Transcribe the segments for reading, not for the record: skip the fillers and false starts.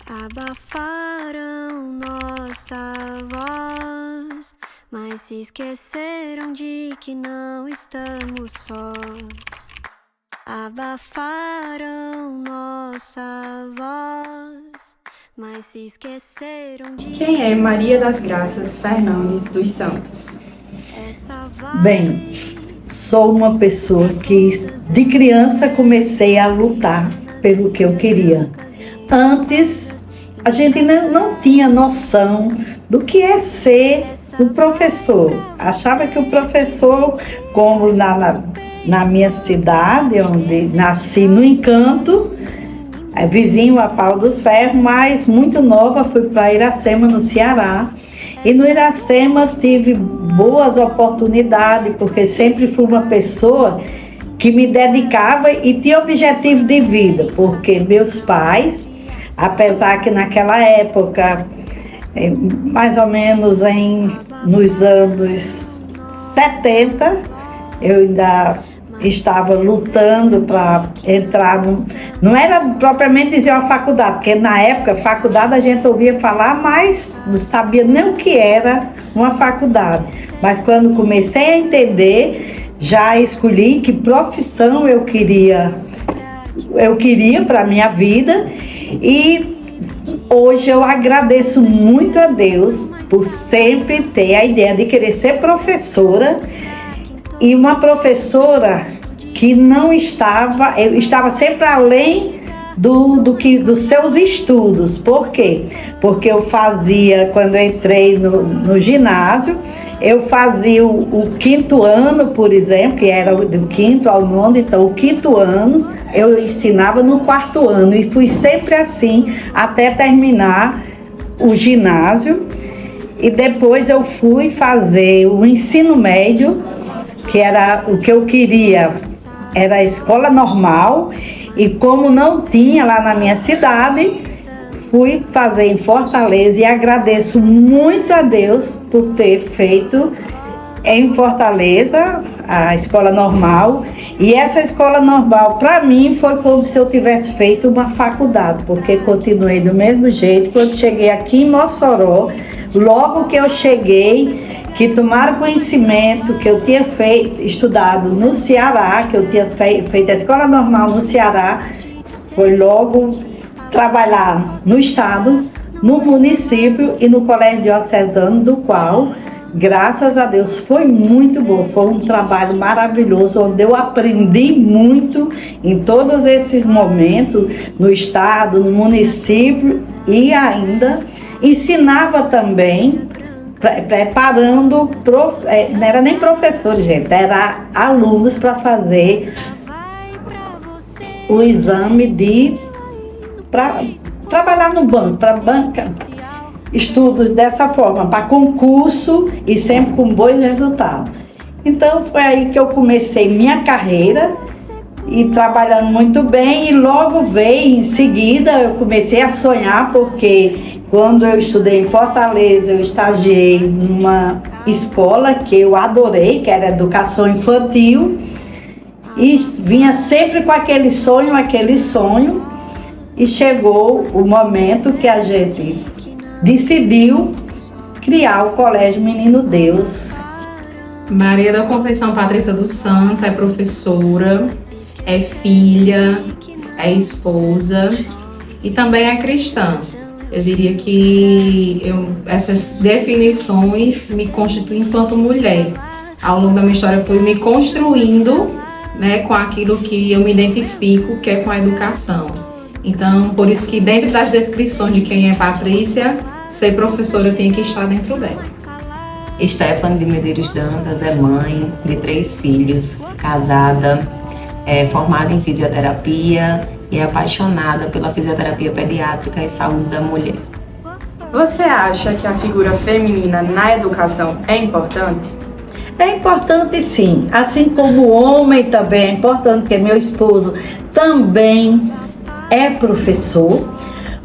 Abafaram nossa voz, mas se esqueceram de que não estamos sós. Abafaram nossa voz, mas se esqueceram de Quem é Maria das Graças Fernandes dos Santos? Bem, sou uma pessoa que de criança comecei a lutar pelo que eu queria. Antes, a gente não tinha noção do que é ser um professor. Achava que o professor, como na minha cidade, onde nasci no Encanto, vizinho a Pau dos Ferros, mas muito nova fui para Iracema, no Ceará. E no Iracema tive boas oportunidades, porque sempre fui uma pessoa que me dedicava e tinha objetivo de vida, porque meus pais, apesar que naquela época, mais ou menos nos anos 70, eu ainda estava lutando para entrar não era propriamente dizer uma faculdade, porque na época faculdade a gente ouvia falar, mas não sabia nem o que era uma faculdade. Mas quando comecei a entender, já escolhi que profissão eu queria para a minha vida. E hoje eu agradeço muito a Deus por sempre ter a ideia de querer ser professora. E uma professora que não estava sempre além dos seus estudos. Por quê? Porque eu fazia, quando eu entrei no ginásio, eu fazia o quinto ano, por exemplo, que era do quinto ao nono, então o quinto ano eu ensinava no quarto ano e fui sempre assim até terminar o ginásio. E depois eu fui fazer o ensino médio, que era o que eu queria, era a escola normal, e como não tinha lá na minha cidade, fui fazer em Fortaleza e agradeço muito a Deus por ter feito em Fortaleza a escola normal. E essa escola normal, para mim, foi como se eu tivesse feito uma faculdade, porque continuei do mesmo jeito. Quando cheguei aqui em Mossoró, logo que eu cheguei, que tomaram conhecimento que eu tinha estudado no Ceará, que eu tinha feito a escola normal no Ceará, foi logo trabalhar no estado, no município e no colégio diocesano, do qual, graças a Deus, foi muito bom. Foi um trabalho maravilhoso, onde eu aprendi muito em todos esses momentos, no estado, no município, e ainda ensinava também, preparando, não era nem professores, gente, era alunos para fazer o exame para trabalhar no banco, para banca, estudos dessa forma, para concurso e sempre com bons resultados. Então foi aí que eu comecei minha carreira e trabalhando muito bem, e logo veio em seguida, eu comecei a sonhar, porque quando eu estudei em Fortaleza, eu estagiei numa escola que eu adorei, que era educação infantil, e vinha sempre com aquele sonho, e chegou o momento que a gente decidiu criar o Colégio Menino Deus. Maria da Conceição Patrícia dos Santos é professora, é filha, é esposa e também é cristã. Eu diria que essas definições me constituem enquanto mulher. Ao longo da minha história, fui me construindo, né, com aquilo que eu me identifico, que é com a educação. Então, por isso que dentro das descrições de quem é Patrícia, ser professora tem que estar dentro dela. Stephanie de Medeiros Dantas é mãe de 3 filhos, casada, formada em fisioterapia e apaixonada pela fisioterapia pediátrica e saúde da mulher. Você acha que a figura feminina na educação é importante? É importante, sim, assim como o homem também é importante, porque meu esposo também é professor,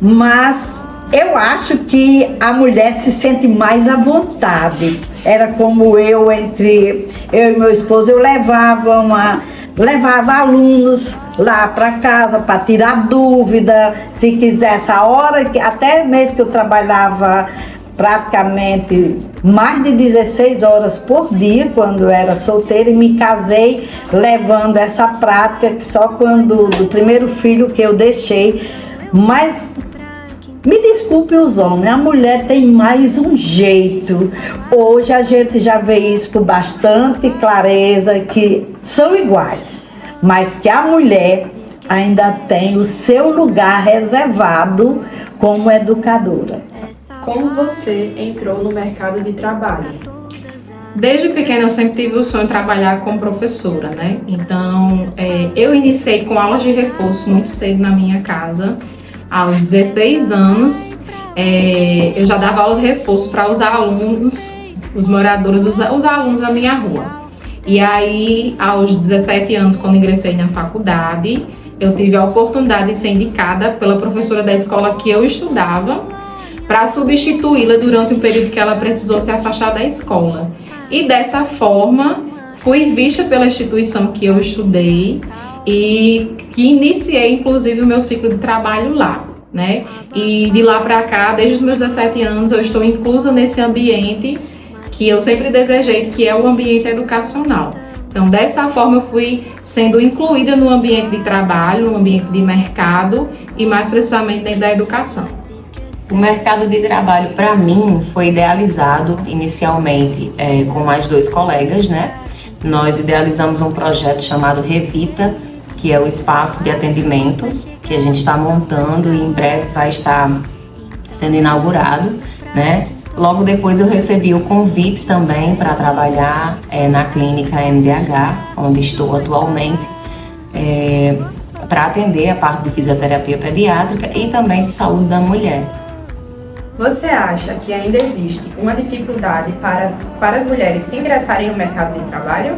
mas eu acho que a mulher se sente mais à vontade. Era como entre eu e meu esposo, eu levava alunos lá para casa para tirar dúvida, se quisesse a hora, até mesmo que eu trabalhava praticamente mais de 16 horas por dia quando eu era solteira, e me casei levando essa prática, que só quando do primeiro filho que eu deixei. Mas me desculpe os homens, a mulher tem mais um jeito. Hoje a gente já vê isso com bastante clareza, que são iguais, mas que a mulher ainda tem o seu lugar reservado como educadora. Como você entrou no mercado de trabalho? Desde pequena eu sempre tive o sonho de trabalhar como professora, né? Então, eu iniciei com aulas de reforço muito cedo na minha casa. Aos 16 anos, eu já dava aula de reforço para os alunos, os moradores, os alunos da minha rua. E aí, aos 17 anos, quando ingressei na faculdade, eu tive a oportunidade de ser indicada pela professora da escola que eu estudava para substituí-la durante o período que ela precisou se afastar da escola. E dessa forma, fui vista pela instituição que eu estudei e que iniciei, inclusive, o meu ciclo de trabalho lá, né? E de lá para cá, desde os meus 17 anos, eu estou inclusa nesse ambiente que eu sempre desejei, que é o ambiente educacional. Então, dessa forma, eu fui sendo incluída no ambiente de trabalho, no ambiente de mercado e, mais precisamente, dentro da educação. O mercado de trabalho, para mim, foi idealizado inicialmente com mais 2 colegas, né? Nós idealizamos um projeto chamado Revita, que é o espaço de atendimento que a gente está montando e em breve vai estar sendo inaugurado, né? Logo depois eu recebi o convite também para trabalhar na clínica MDH, onde estou atualmente, para atender a parte de fisioterapia pediátrica e também de saúde da mulher. Você acha que ainda existe uma dificuldade para as mulheres se ingressarem no mercado de trabalho?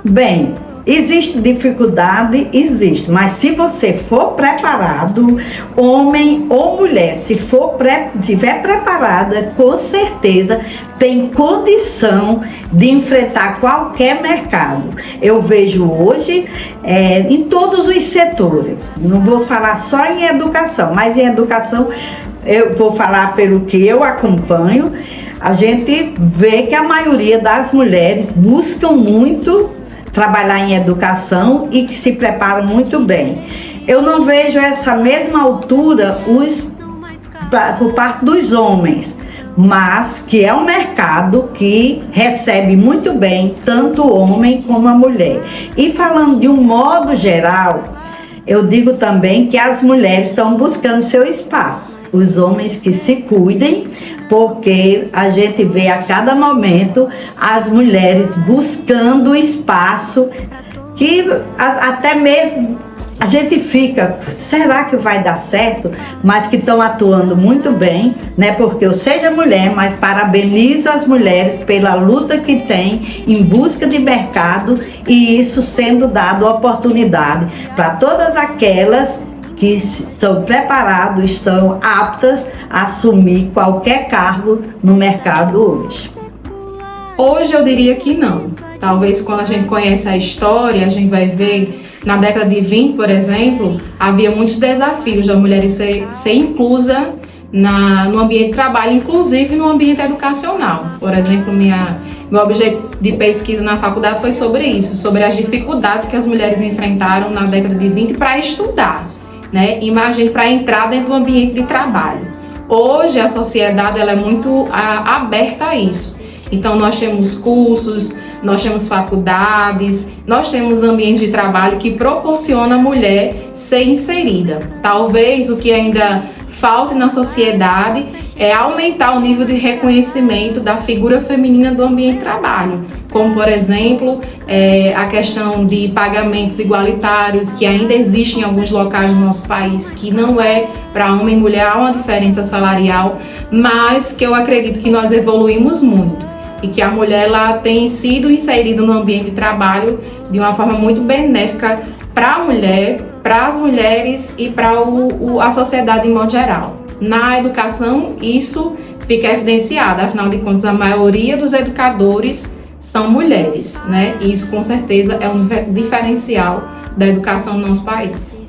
Bem, existe dificuldade, existe, mas se você for preparado, homem ou mulher, se estiver preparada, com certeza tem condição de enfrentar qualquer mercado. Eu vejo hoje em todos os setores, não vou falar só em educação, mas em educação eu vou falar pelo que eu acompanho, a gente vê que a maioria das mulheres buscam muito trabalhar em educação e que se preparam muito bem. Eu não vejo essa mesma altura por parte dos homens, mas que é um mercado que recebe muito bem tanto o homem como a mulher. E falando de um modo geral, eu digo também que as mulheres estão buscando seu espaço. Os homens que se cuidem, porque a gente vê a cada momento as mulheres buscando espaço que até mesmo a gente fica, será que vai dar certo? Mas que estão atuando muito bem, né? Porque eu seja mulher, mas parabenizo as mulheres pela luta que tem em busca de mercado e isso sendo dado oportunidade para todas aquelas que estão preparados, estão aptas a assumir qualquer cargo no mercado hoje. Hoje eu diria que não. Talvez quando a gente conhece a história, a gente vai ver, na década de 20, por exemplo, havia muitos desafios da mulher ser inclusa no ambiente de trabalho, inclusive no ambiente educacional. Por exemplo, meu objeto de pesquisa na faculdade foi sobre isso, sobre as dificuldades que as mulheres enfrentaram na década de 20 para estudar, né? Imagine para entrar dentro do ambiente de trabalho. Hoje a sociedade ela é muito aberta a isso. Então nós temos cursos, nós temos faculdades, nós temos ambientes de trabalho que proporciona a mulher ser inserida. Talvez o que ainda falte na sociedade é aumentar o nível de reconhecimento da figura feminina do ambiente de trabalho, como por exemplo a questão de pagamentos igualitários que ainda existem em alguns locais do nosso país, que não é para homem e mulher, há uma diferença salarial, mas que eu acredito que nós evoluímos muito. E que a mulher ela tem sido inserida no ambiente de trabalho de uma forma muito benéfica para a mulher, para as mulheres e para a sociedade em modo geral. Na educação, isso fica evidenciado, afinal de contas, a maioria dos educadores são mulheres, né? E isso, com certeza, é um diferencial da educação no nosso país.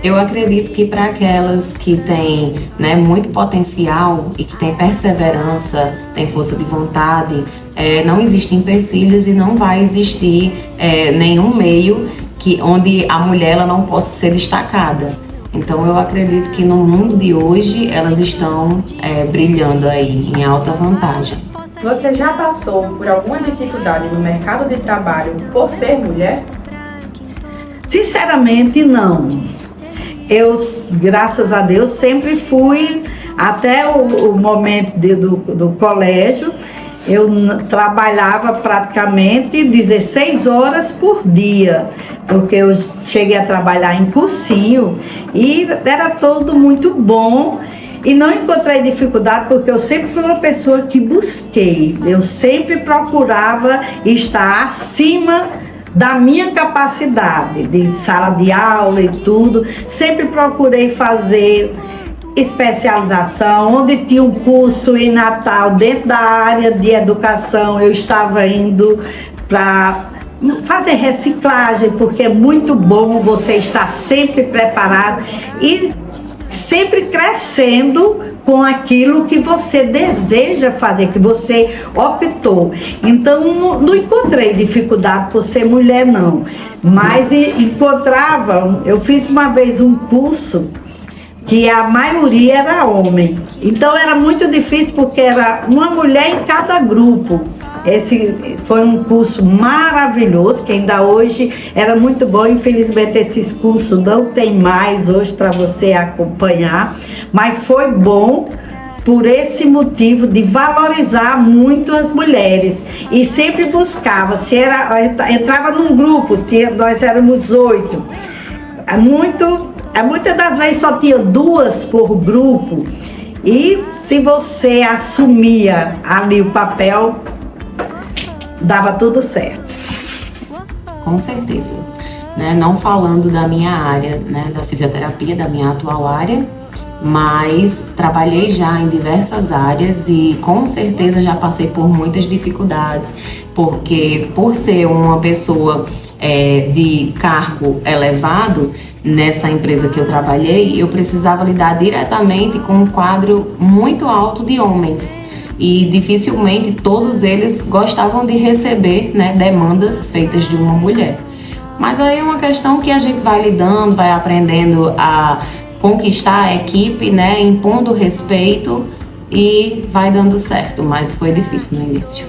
Eu acredito que para aquelas que têm, né, muito potencial e que têm perseverança, têm força de vontade, não existem empecilhos e não vai existir nenhum meio onde a mulher ela não possa ser destacada. Então eu acredito que no mundo de hoje elas estão brilhando aí em alta vantagem. Você já passou por alguma dificuldade no mercado de trabalho por ser mulher? Sinceramente, não. Eu, graças a Deus, sempre fui, até o momento do colégio, eu trabalhava praticamente 16 horas por dia, porque eu cheguei a trabalhar em cursinho e era tudo muito bom. E não encontrei dificuldade porque eu sempre fui uma pessoa que busquei, eu sempre procurava estar acima da minha capacidade de sala de aula e tudo. Sempre procurei fazer especialização, onde tinha um curso em Natal dentro da área de educação, eu estava indo para fazer reciclagem, porque é muito bom você estar sempre preparado e sempre crescendo com aquilo que você deseja fazer, que você optou. Então, não encontrei dificuldade por ser mulher, não. Mas encontrava, eu fiz uma vez um curso que a maioria era homem. Então, era muito difícil porque era uma mulher em cada grupo. Esse foi um curso maravilhoso, que ainda hoje era muito bom. Infelizmente esses cursos não tem mais hoje para você acompanhar, mas foi bom por esse motivo de valorizar muito as mulheres. E sempre buscava, entrava num grupo, nós éramos 8, muitas das vezes só tinha 2 por grupo, e se você assumia ali o papel, dava tudo certo. Com certeza. Né? Não falando da minha área, né, da fisioterapia, da minha atual área, mas trabalhei já em diversas áreas e com certeza já passei por muitas dificuldades, porque por ser uma pessoa de cargo elevado, nessa empresa que eu trabalhei, eu precisava lidar diretamente com um quadro muito alto de homens. E dificilmente todos eles gostavam de receber, né, demandas feitas de uma mulher. Mas aí é uma questão que a gente vai lidando, vai aprendendo a conquistar a equipe, né, impondo respeito e vai dando certo, mas foi difícil no início.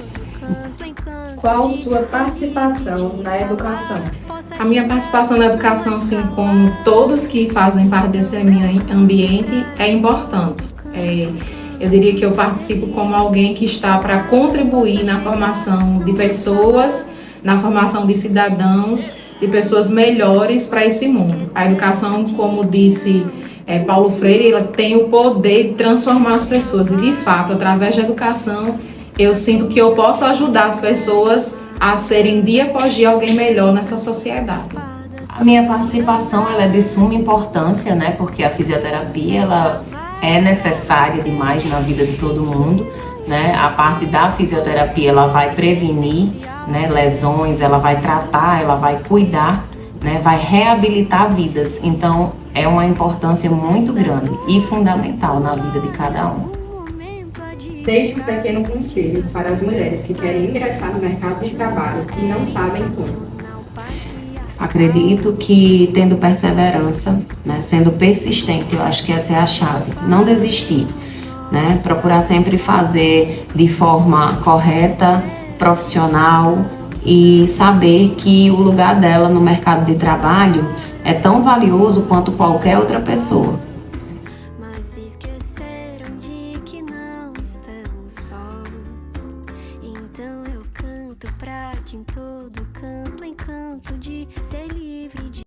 Qual sua participação na educação? A minha participação na educação, assim como todos que fazem parte desse ambiente, é importante. Eu diria que eu participo como alguém que está para contribuir na formação de pessoas, na formação de cidadãos, de pessoas melhores para esse mundo. A educação, como disse Paulo Freire, ela tem o poder de transformar as pessoas. E, de fato, através da educação, eu sinto que eu posso ajudar as pessoas a serem, dia após dia, alguém melhor nessa sociedade. A minha participação ela é de suma importância, né? Porque a fisioterapia ela é necessária demais na vida de todo mundo, né? A parte da fisioterapia ela vai prevenir, né, lesões, ela vai tratar, ela vai cuidar, né, vai reabilitar vidas. Então é uma importância muito grande e fundamental na vida de cada um. Deixe um pequeno conselho para as mulheres que querem ingressar no mercado de trabalho e não sabem como. Acredito que tendo perseverança, né, sendo persistente, eu acho que essa é a chave. Não desistir, né? Procurar sempre fazer de forma correta, profissional e saber que o lugar dela no mercado de trabalho é tão valioso quanto qualquer outra pessoa. Mas se esqueceram de que não estão sós. Então eu canto pra que em todo canto encanto de ser livre de